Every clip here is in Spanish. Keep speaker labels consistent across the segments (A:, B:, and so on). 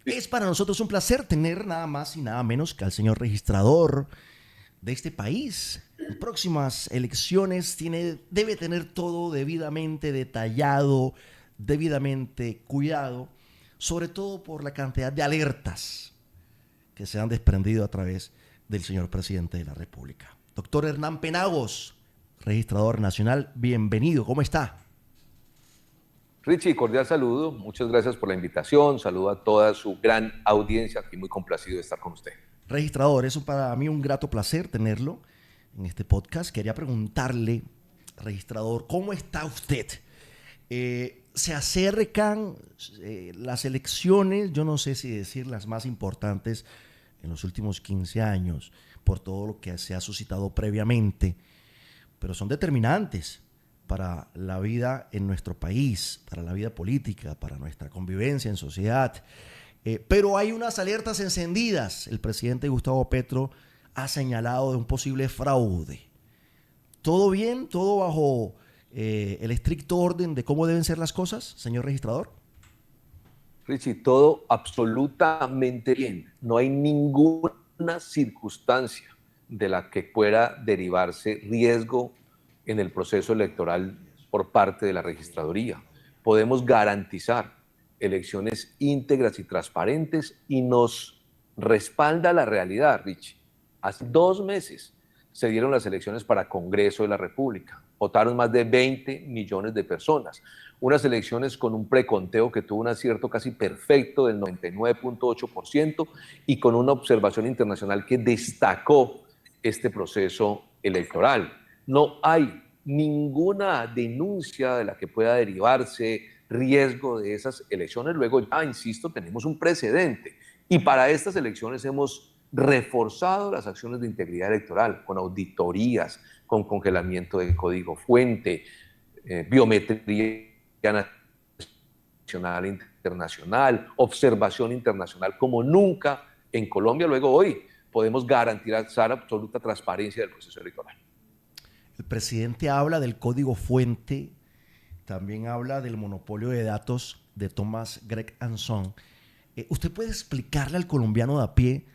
A: Es para nosotros un placer tener nada más y nada menos que al señor registrador de este país. En próximas elecciones debe tener todo debidamente detallado, debidamente cuidado, sobre todo por la cantidad de alertas que se han desprendido a través del señor presidente de la República. Doctor Hernán Penagos, registrador nacional, bienvenido, ¿cómo está?
B: Richie, cordial saludo, muchas gracias por la invitación, saludo a toda su gran audiencia, aquí muy complacido de estar con usted.
A: Registrador, es para mí un grato placer tenerlo en este podcast. Quería preguntarle, registrador, ¿cómo está usted? Se acercan las elecciones, yo no sé si decir las más importantes en los últimos 15 años, por todo lo que se ha suscitado previamente, pero son determinantes para la vida en nuestro país, para la vida política, para nuestra convivencia en sociedad. Pero hay unas alertas encendidas. El presidente Gustavo Petro ha señalado de un posible fraude. ¿Todo bien? ¿Todo bajo el estricto orden de cómo deben ser las cosas, señor registrador?
B: Richie, todo absolutamente bien, no hay ninguna circunstancia de la que pueda derivarse riesgo en el proceso electoral por parte de la registraduría. Podemos garantizar elecciones íntegras y transparentes y nos respalda la realidad, Richie. Hace 2 meses se dieron las elecciones para Congreso de la República. Votaron más de 20 millones de personas. Unas elecciones con un preconteo que tuvo un acierto casi perfecto del 99.8% y con una observación internacional que destacó este proceso electoral. No hay ninguna denuncia de la que pueda derivarse riesgo de esas elecciones. Luego, ya insisto, tenemos un precedente y para estas elecciones hemos reforzado las acciones de integridad electoral con auditorías, con congelamiento del código fuente, biometría nacional e internacional, observación internacional como nunca en Colombia. Luego hoy podemos garantizar absoluta transparencia del proceso electoral.
A: El presidente habla del código fuente, también habla del monopolio de datos de Thomas Greg Anson. ¿Usted puede explicarle al colombiano de a pie,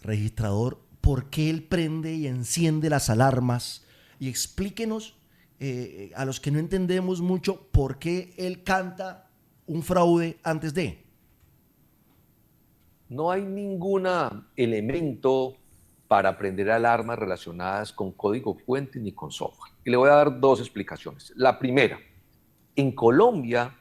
A: registrador, por qué él prende y enciende las alarmas? Y explíquenos, a los que no entendemos mucho, por qué él canta un fraude antes de.
B: No hay ningún elemento para prender alarmas relacionadas con código fuente ni con software. Y le voy a dar dos explicaciones. La primera, en Colombia,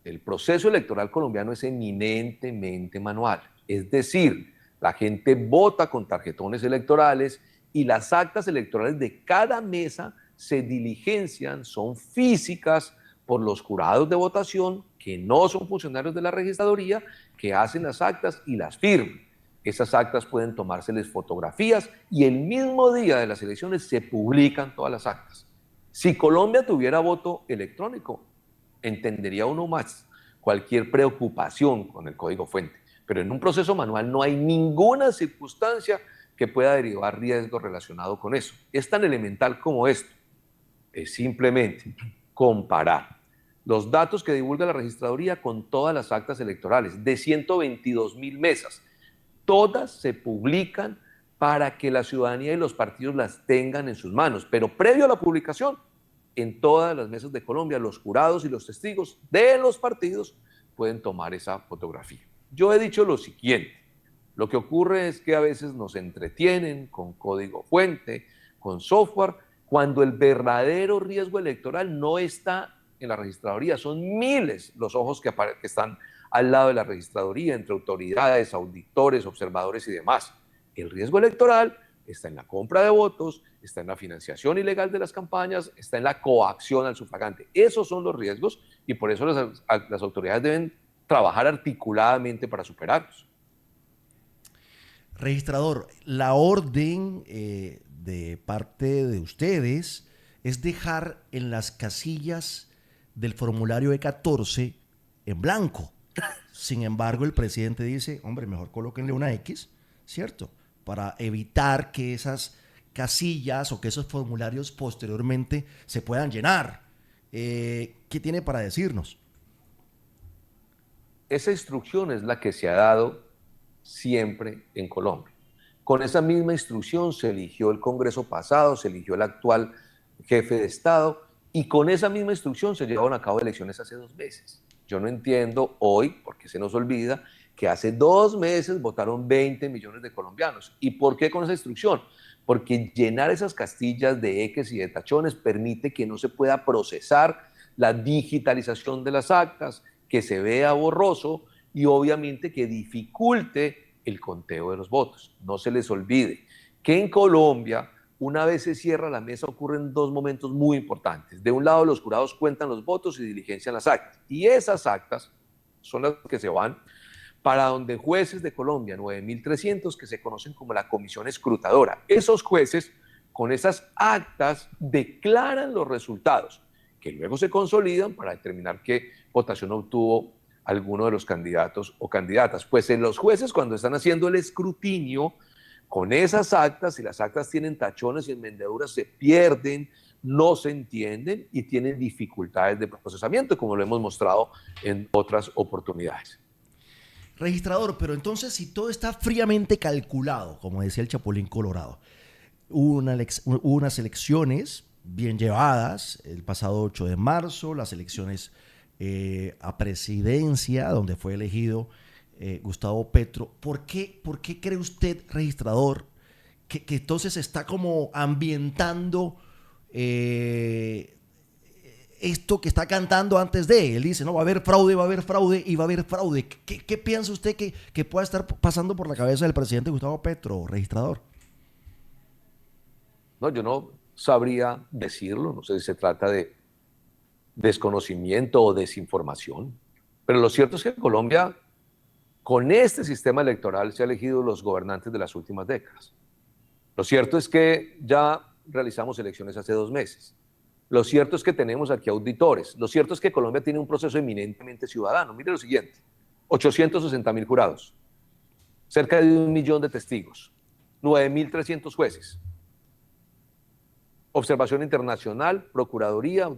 B: el proceso electoral colombiano es eminentemente manual. Es decir, la gente vota con tarjetones electorales y las actas electorales de cada mesa se diligencian, son físicas por los jurados de votación que no son funcionarios de la registraduría, que hacen las actas y las firman. Esas actas pueden tomárseles fotografías y el mismo día de las elecciones se publican todas las actas. Si Colombia tuviera voto electrónico, entendería uno más cualquier preocupación con el código fuente. Pero en un proceso manual no hay ninguna circunstancia que pueda derivar riesgo relacionado con eso. Es tan elemental como esto. Es simplemente comparar los datos que divulga la registraduría con todas las actas electorales de 122.000 mesas. Todas se publican para que la ciudadanía y los partidos las tengan en sus manos, pero previo a la publicación, en todas las mesas de Colombia, los jurados y los testigos de los partidos pueden tomar esa fotografía. Yo he dicho lo siguiente, lo que ocurre es que a veces nos entretienen con código fuente, con software, cuando el verdadero riesgo electoral no está en la registraduría, son miles los ojos que están al lado de la registraduría, entre autoridades, auditores, observadores y demás. El riesgo electoral está en la compra de votos, está en la financiación ilegal de las campañas, está en la coacción al sufragante. Esos son los riesgos y por eso las autoridades deben trabajar articuladamente para superarlos.
A: Registrador, la orden de parte de ustedes es dejar en las casillas del formulario E14 en blanco. Sin embargo, el presidente dice, hombre, mejor colóquenle una X, ¿cierto? Para evitar que esas casillas o que esos formularios posteriormente se puedan llenar. ¿Qué tiene para decirnos?
B: esa instrucción es la que se ha dado siempre en Colombia. Con esa misma instrucción se eligió el Congreso pasado, se eligió el actual jefe de Estado y con esa misma instrucción se llevaron a cabo elecciones hace 2 meses. Yo no entiendo hoy, porque se nos olvida, que hace 2 meses votaron 20 millones de colombianos. ¿Y por qué con esa instrucción? Porque llenar esas castillas de X y de tachones permite que no se pueda procesar la digitalización de las actas, que se vea borroso y obviamente que dificulte el conteo de los votos. No se les olvide que en Colombia, una vez se cierra la mesa, ocurren dos momentos muy importantes. De un lado, los jurados cuentan los votos y diligencian las actas. Y esas actas son las que se van para donde jueces de Colombia, 9.300, que se conocen como la comisión escrutadora. Esos jueces, con esas actas, declaran los resultados, que luego se consolidan para determinar qué votación obtuvo alguno de los candidatos o candidatas. Pues en los jueces, cuando están haciendo el escrutinio, con esas actas, si las actas tienen tachones y enmendaduras, se pierden, no se entienden y tienen dificultades de procesamiento, como lo hemos mostrado en otras oportunidades.
A: Registrador, pero entonces si todo está fríamente calculado, como decía el Chapulín Colorado, hubo unas elecciones bien llevadas el pasado 8 de marzo, las elecciones a presidencia, donde fue elegido Gustavo Petro. ¿Por qué cree usted, registrador, que entonces está como ambientando esto que está cantando antes de? Él dice, no, va a haber fraude y va a haber fraude. ¿Qué piensa usted que pueda estar pasando por la cabeza del presidente Gustavo Petro, registrador?
B: No, yo no sabría decirlo, no sé si se trata de desconocimiento o desinformación, pero lo cierto es que en Colombia, con este sistema electoral, se han elegido los gobernantes de las últimas décadas. Lo cierto es que ya realizamos elecciones hace 2 meses. Lo cierto es que tenemos aquí auditores. Lo cierto es que Colombia tiene un proceso eminentemente ciudadano. Mire lo siguiente, 860.000 jurados, cerca de 1 millón de testigos, 9.300 jueces, observación internacional, procuraduría,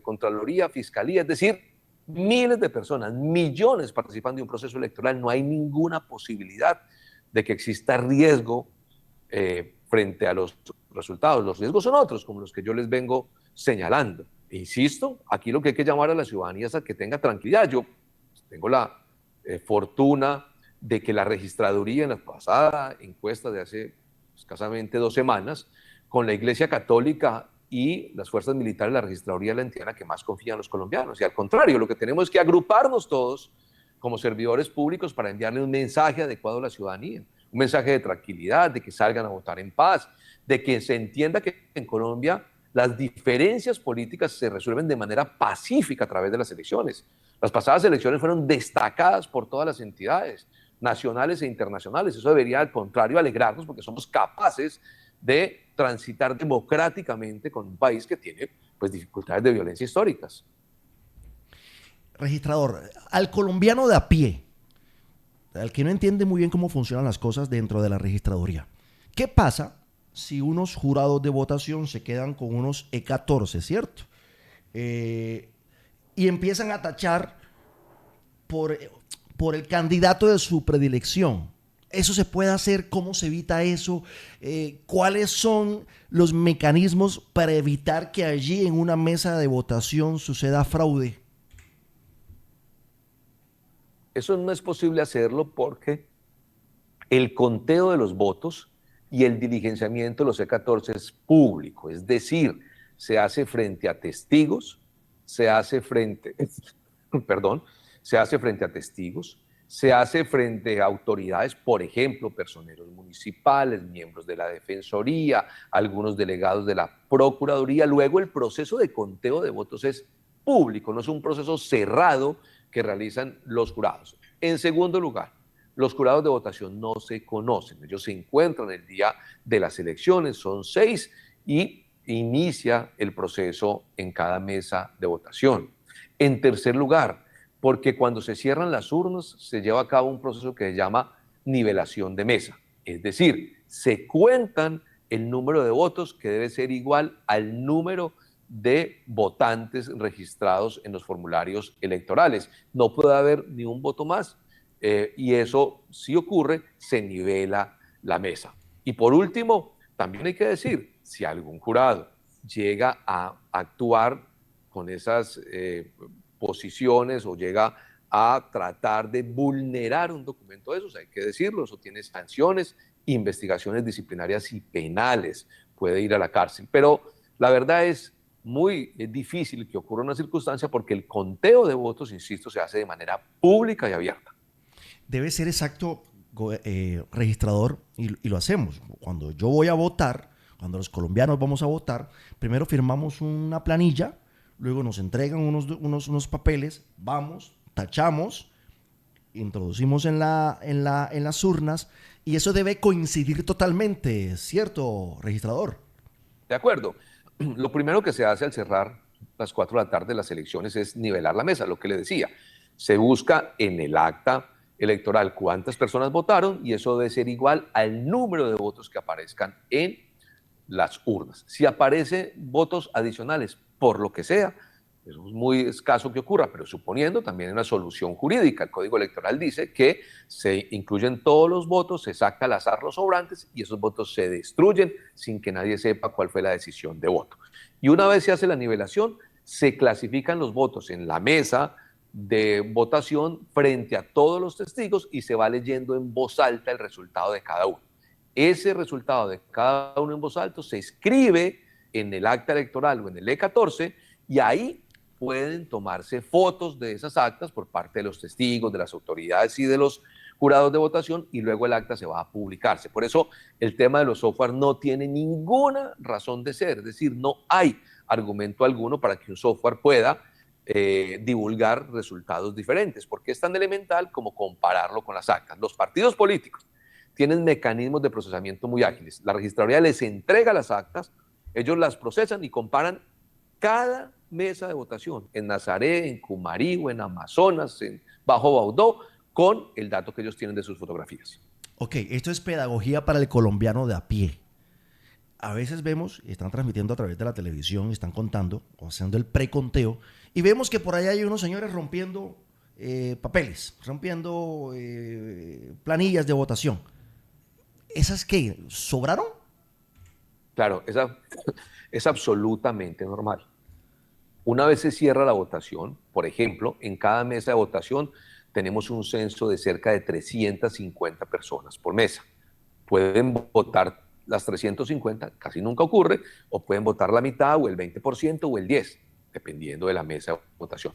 B: contraloría, fiscalía, es decir, miles de personas, millones participando de un proceso electoral. No hay ninguna posibilidad de que exista riesgo frente a los resultados. Los riesgos son otros, como los que yo les vengo señalando. E insisto, aquí lo que hay que llamar a la ciudadanía es a que tenga tranquilidad. Yo tengo la fortuna de que la registraduría en la pasada encuesta de hace escasamente 2 semanas, con la Iglesia Católica y las fuerzas militares, la registraduría es la entidad en la que más confían los colombianos. Y al contrario, lo que tenemos es que agruparnos todos como servidores públicos para enviarle un mensaje adecuado a la ciudadanía, un mensaje de tranquilidad, de que salgan a votar en paz, de que se entienda que en Colombia las diferencias políticas se resuelven de manera pacífica a través de las elecciones. Las pasadas elecciones fueron destacadas por todas las entidades nacionales e internacionales. Eso debería, al contrario, alegrarnos porque somos capaces de transitar democráticamente con un país que tiene pues, dificultades de violencia históricas.
A: Registrador, al colombiano de a pie, al que no entiende muy bien cómo funcionan las cosas dentro de la registraduría, ¿qué pasa si unos jurados de votación se quedan con unos E14, ¿cierto? Y empiezan a tachar por el candidato de su predilección? ¿Eso se puede hacer? ¿Cómo se evita eso? ¿Cuáles son los mecanismos para evitar que allí en una mesa de votación suceda fraude?
B: Eso no es posible hacerlo porque el conteo de los votos y el diligenciamiento de los E14 es público, es decir, se hace frente a testigos, se hace frente a testigos, se hace frente a autoridades, por ejemplo, personeros municipales, miembros de la Defensoría, algunos delegados de la Procuraduría. Luego el proceso de conteo de votos es público, no es un proceso cerrado que realizan los jurados. En segundo lugar, los jurados de votación no se conocen, ellos se encuentran el día de las elecciones, son 6 y inicia el proceso en cada mesa de votación. En tercer lugar, porque cuando se cierran las urnas se lleva a cabo un proceso que se llama nivelación de mesa, es decir, se cuentan el número de votos que debe ser igual al número de votantes registrados en los formularios electorales. No puede haber ni un voto más. Y eso, si ocurre, se nivela la mesa. Y por último, también hay que decir, si algún jurado llega a actuar con esas posiciones o llega a tratar de vulnerar un documento de esos, hay que decirlo, eso tiene sanciones, investigaciones disciplinarias y penales, puede ir a la cárcel. Pero la verdad es muy difícil que ocurra una circunstancia porque el conteo de votos, insisto, se hace de manera pública y abierta.
A: Debe ser exacto, registrador, y lo hacemos. Cuando yo voy a votar, cuando los colombianos vamos a votar, primero firmamos una planilla, luego nos entregan unos papeles, vamos, tachamos, introducimos en las urnas, y eso debe coincidir totalmente, ¿cierto, registrador?
B: De acuerdo. Lo primero que se hace al cerrar las 4 de la tarde las elecciones es nivelar la mesa, lo que le decía. Se busca en el acta electoral cuántas personas votaron y eso debe ser igual al número de votos que aparezcan en las urnas. Si aparecen votos adicionales, por lo que sea, eso es muy escaso que ocurra, pero suponiendo también una solución jurídica. El Código Electoral dice que se incluyen todos los votos, se saca al azar los sobrantes y esos votos se destruyen sin que nadie sepa cuál fue la decisión de voto. Y una vez se hace la nivelación, se clasifican los votos en la mesa de votación frente a todos los testigos y se va leyendo en voz alta el resultado de cada uno. Ese resultado de cada uno en voz alta se escribe en el acta electoral o en el E14 y ahí pueden tomarse fotos de esas actas por parte de los testigos, de las autoridades y de los jurados de votación y luego el acta se va a publicarse. Por eso el tema de los software no tiene ninguna razón de ser, es decir, no hay argumento alguno para que un software pueda divulgar resultados diferentes, porque es tan elemental como compararlo con las actas. Los partidos políticos tienen mecanismos de procesamiento muy ágiles. La registraduría les entrega las actas, ellos las procesan y comparan cada mesa de votación en Nazaré, en Cumarí, en Amazonas, en Bajo Baudó, con el dato que ellos tienen de sus fotografías.
A: Ok, esto es pedagogía para el colombiano de a pie. A veces vemos, y están transmitiendo a través de la televisión, están contando, o haciendo el preconteo, y vemos que por allá hay unos señores rompiendo papeles, rompiendo planillas de votación. ¿Esas qué? ¿Sobraron?
B: Claro, es absolutamente normal. Una vez se cierra la votación, por ejemplo, en cada mesa de votación tenemos un censo de cerca de 350 personas por mesa. Pueden votar las 350, casi nunca ocurre, o pueden votar la mitad o el 20% o el 10%, dependiendo de la mesa de votación.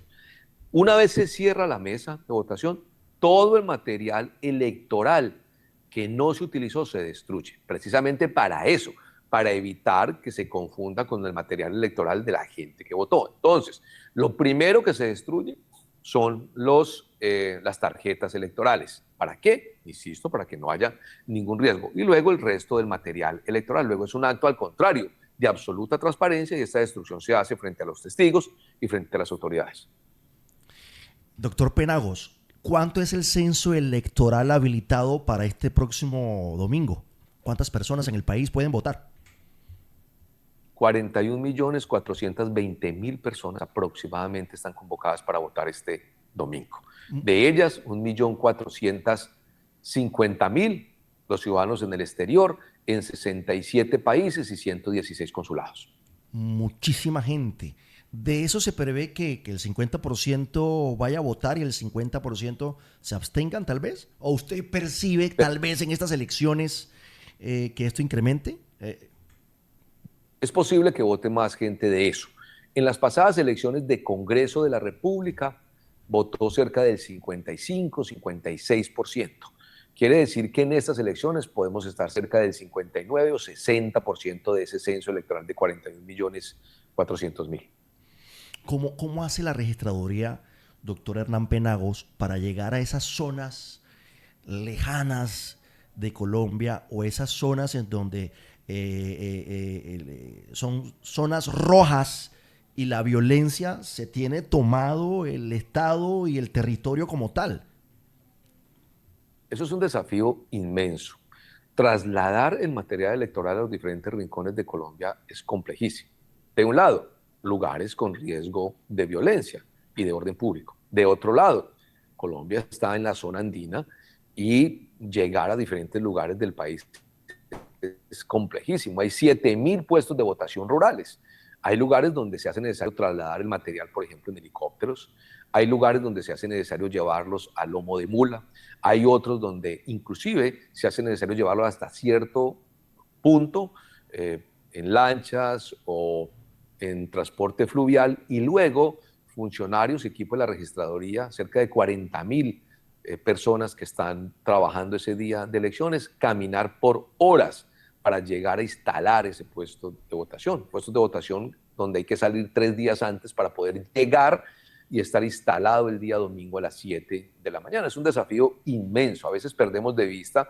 B: Una vez se cierra la mesa de votación, todo el material electoral que no se utilizó se destruye, precisamente para eso, para evitar que se confunda con el material electoral de la gente que votó. Entonces, lo primero que se destruye son las tarjetas electorales. ¿Para qué? Insisto, para que no haya ningún riesgo. Y luego el resto del material electoral. Luego es un acto al contrario, de absoluta transparencia y esta destrucción se hace frente a los testigos y frente a las autoridades.
A: Doctor Penagos, ¿cuánto es el censo electoral habilitado para este próximo domingo? ¿Cuántas personas en el país pueden votar?
B: 41.420.000 personas aproximadamente están convocadas para votar este domingo. De ellas, 1.450.000 los ciudadanos en el exterior, en 67 países y 116 consulados.
A: Muchísima gente. De eso se prevé que el 50% vaya a votar y el 50% se abstengan, tal vez. ¿O usted percibe, tal vez, en estas elecciones que esto incremente?
B: Es posible que vote más gente de eso. En las pasadas elecciones de Congreso de la República votó cerca del 55-56%. Quiere decir que en estas elecciones podemos estar cerca del 59 o 60% de ese censo electoral de 41.400.000.
A: ¿Cómo hace la registraduría, doctor Hernán Penagos, para llegar a esas zonas lejanas de Colombia o esas zonas en donde son zonas rojas y la violencia se tiene tomado el Estado y el territorio como tal?
B: Eso es un desafío inmenso. Trasladar el material electoral a los diferentes rincones de Colombia es complejísimo. De un lado, lugares con riesgo de violencia y de orden público. De otro lado, Colombia está en la zona andina y llegar a diferentes lugares del país es complejísimo. Hay 7.000 puestos de votación rurales. Hay lugares donde se hace necesario trasladar el material, por ejemplo, en helicópteros. Hay lugares donde se hace necesario llevarlos a lomo de mula. Hay otros donde inclusive se hace necesario llevarlos hasta cierto punto en lanchas o en transporte fluvial, y luego funcionarios, equipo de la registraduría, cerca de 40.000 personas que están trabajando ese día de elecciones, caminar por horas para llegar a instalar ese puesto de votación. Puestos de votación donde hay que salir 3 días antes para poder llegar y estar instalado el día domingo a las 7 de la mañana. Es un desafío inmenso. A veces perdemos de vista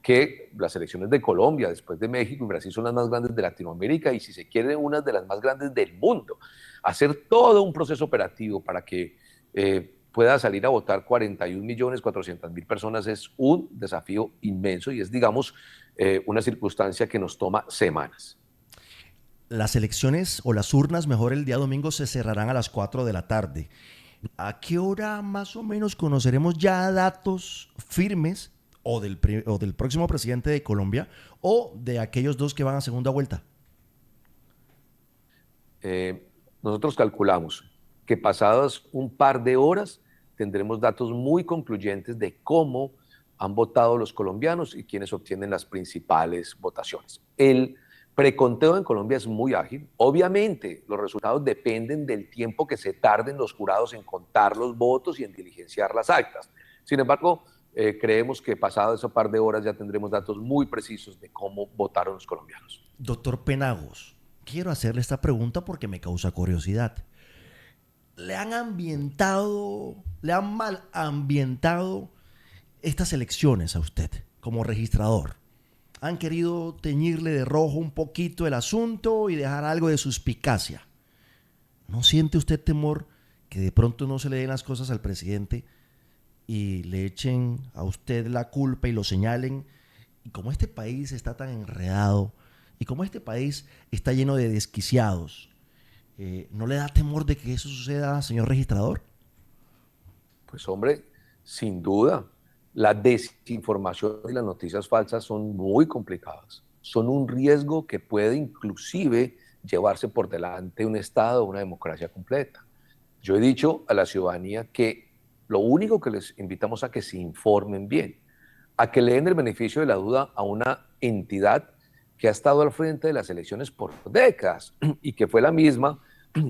B: que las elecciones de Colombia, después de México y Brasil, son las más grandes de Latinoamérica y, si se quiere, unas de las más grandes del mundo. Hacer todo un proceso operativo para que pueda salir a votar 41.400.000 personas es un desafío inmenso y es, digamos, una circunstancia que nos toma semanas.
A: Las elecciones o las urnas, mejor, el día domingo se cerrarán a las 4 de la tarde. ¿A qué hora más o menos conoceremos ya datos firmes o del próximo presidente de Colombia o de aquellos dos que van a segunda vuelta?
B: Nosotros calculamos que pasadas un par de horas tendremos datos muy concluyentes de cómo han votado los colombianos y quiénes obtienen las principales votaciones. El preconteo en Colombia es muy ágil. Obviamente, los resultados dependen del tiempo que se tarden los jurados en contar los votos y en diligenciar las actas. Sin embargo, creemos que pasado ese par de horas ya tendremos datos muy precisos de cómo votaron los colombianos.
A: Doctor Penagos, quiero hacerle esta pregunta porque me causa curiosidad. ¿Le han mal ambientado estas elecciones a usted como registrador? ¿Han querido teñirle de rojo un poquito el asunto y dejar algo de suspicacia? ¿No siente usted temor que de pronto no se le den las cosas al presidente y le echen a usted la culpa y lo señalen? Y como este país está tan enredado y como este país está lleno de desquiciados, ¿no le da temor de que eso suceda, señor registrador?
B: Pues hombre, sin duda, la desinformación y las noticias falsas son muy complicadas. Son un riesgo que puede inclusive llevarse por delante un Estado, una democracia completa. Yo he dicho a la ciudadanía que lo único que les invitamos a que se informen bien, a que le den el beneficio de la duda a una entidad que ha estado al frente de las elecciones por décadas y que fue la misma,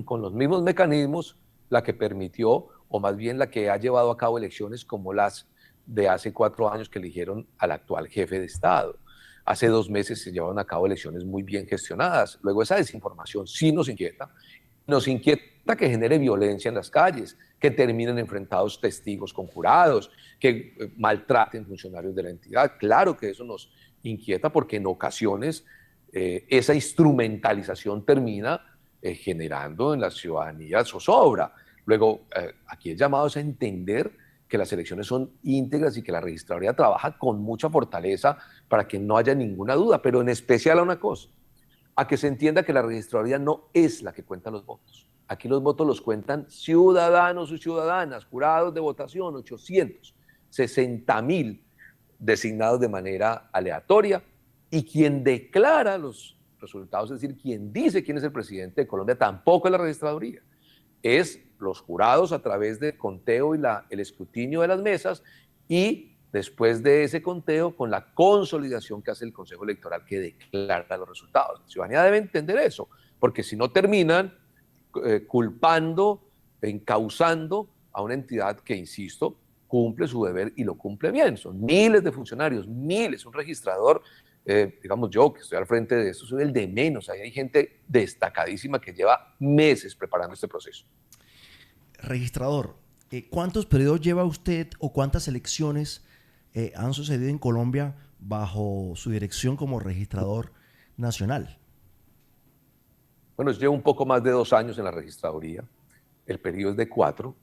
B: con los mismos mecanismos, la que permitió, o más bien la que ha llevado a cabo elecciones como las de hace 4 años que eligieron al actual jefe de Estado. Hace 2 meses se llevaron a cabo elecciones muy bien gestionadas. Luego, esa desinformación sí nos inquieta. Nos inquieta que genere violencia en las calles, que terminen enfrentados testigos con jurados, que maltraten funcionarios de la entidad. Claro que eso nos inquieta porque en ocasiones esa instrumentalización termina generando en la ciudadanía zozobra. Luego, aquí el llamado es a entender que las elecciones son íntegras y que la registraduría trabaja con mucha fortaleza para que no haya ninguna duda, pero en especial a una cosa, a que se entienda que la registraduría no es la que cuenta los votos. Aquí los votos los cuentan ciudadanos y ciudadanas, jurados de votación, 860.000 designados de manera aleatoria, y quien declara los resultados, es decir, quien dice quién es el presidente de Colombia, tampoco es la registraduría. Es los jurados a través del conteo y el escrutinio de las mesas, y después de ese conteo, con la consolidación que hace el Consejo Electoral que declara los resultados. La ciudadanía debe entender eso, porque si no terminan culpando, encausando a una entidad que, insisto, cumple su deber y lo cumple bien. Son miles de funcionarios, miles, un registrador, digamos yo que estoy al frente de esto, soy el de menos. Ahí hay gente destacadísima que lleva meses preparando este proceso.
A: Registrador, ¿cuántos periodos lleva usted o cuántas elecciones han sucedido en Colombia bajo su dirección como registrador nacional?
B: Bueno, yo llevo un poco más de 2 años en la registraduría. El periodo es de 4.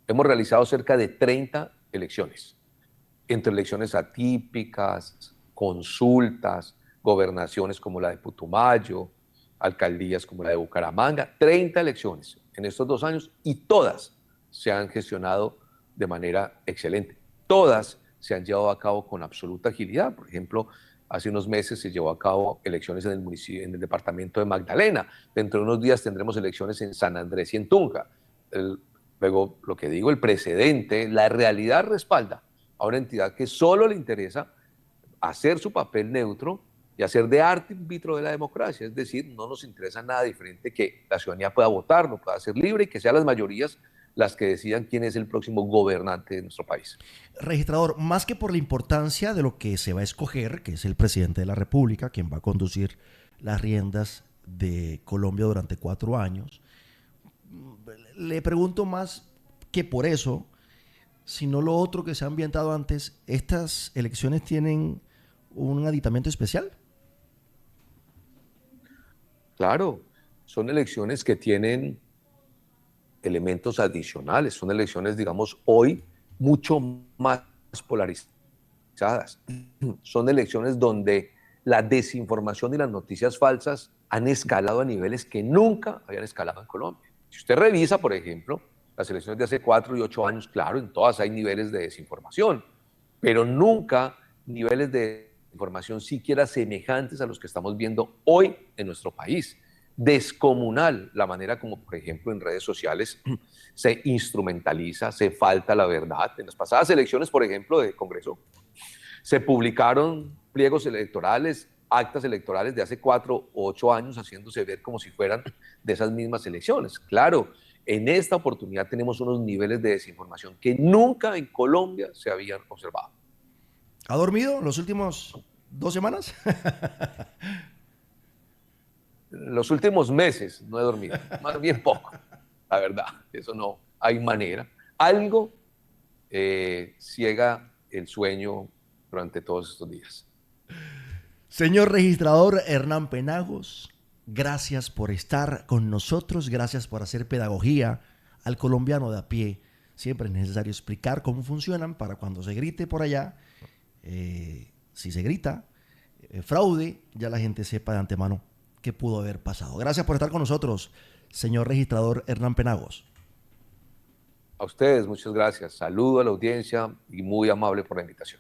B: Hemos realizado cerca de 30 elecciones, entre elecciones atípicas, consultas, gobernaciones como la de Putumayo, alcaldías como la de Bucaramanga, 30 elecciones en estos 2 años y todas se han gestionado de manera excelente. Todas se han llevado a cabo con absoluta agilidad. Por ejemplo, hace unos meses se llevó a cabo elecciones en el municipio, en el departamento de Magdalena. Dentro de unos días tendremos elecciones en San Andrés y en Tunja. Luego, lo que digo, el precedente, la realidad respalda a una entidad que solo le interesa hacer su papel neutro y hacer de árbitro de la democracia. Es decir, no nos interesa nada diferente que la ciudadanía pueda votar, no pueda ser libre y que sean las mayorías las que decidan quién es el próximo gobernante de nuestro país.
A: Registrador, más que por la importancia de lo que se va a escoger, que es el presidente de la República, quien va a conducir las riendas de Colombia durante 4 años, le pregunto más que por eso, sino lo otro que se ha ambientado antes. ¿Estas elecciones tienen un aditamento especial?
B: Claro, son elecciones que tienen elementos adicionales, son elecciones, digamos, hoy mucho más polarizadas. Son elecciones donde la desinformación y las noticias falsas han escalado a niveles que nunca habían escalado en Colombia. Si usted revisa, por ejemplo, las elecciones de hace 4 y 8 años, claro, en todas hay niveles de desinformación, pero nunca niveles de información siquiera semejantes a los que estamos viendo hoy en nuestro país. Descomunal la manera como, por ejemplo, en redes sociales se instrumentaliza, se falta la verdad. En las pasadas elecciones, por ejemplo, de Congreso, se publicaron pliegos electorales, actas electorales de hace 4 o 8 años, haciéndose ver como si fueran de esas mismas elecciones. Claro, en esta oportunidad tenemos unos niveles de desinformación que nunca en Colombia se habían observado.
A: ¿Ha dormido los últimos 2 semanas?
B: Los últimos meses no he dormido, más bien poco, la verdad, eso no hay manera. Algo ciega el sueño durante todos estos días.
A: Señor registrador Hernán Penagos, gracias por estar con nosotros, gracias por hacer pedagogía al colombiano de a pie. Siempre es necesario explicar cómo funcionan para cuando se grite por allá, si se grita fraude, ya la gente sepa de antemano qué pudo haber pasado. Gracias por estar con nosotros, señor registrador Hernán Penagos.
B: A ustedes, muchas gracias. Saludo a la audiencia y muy amable por la invitación.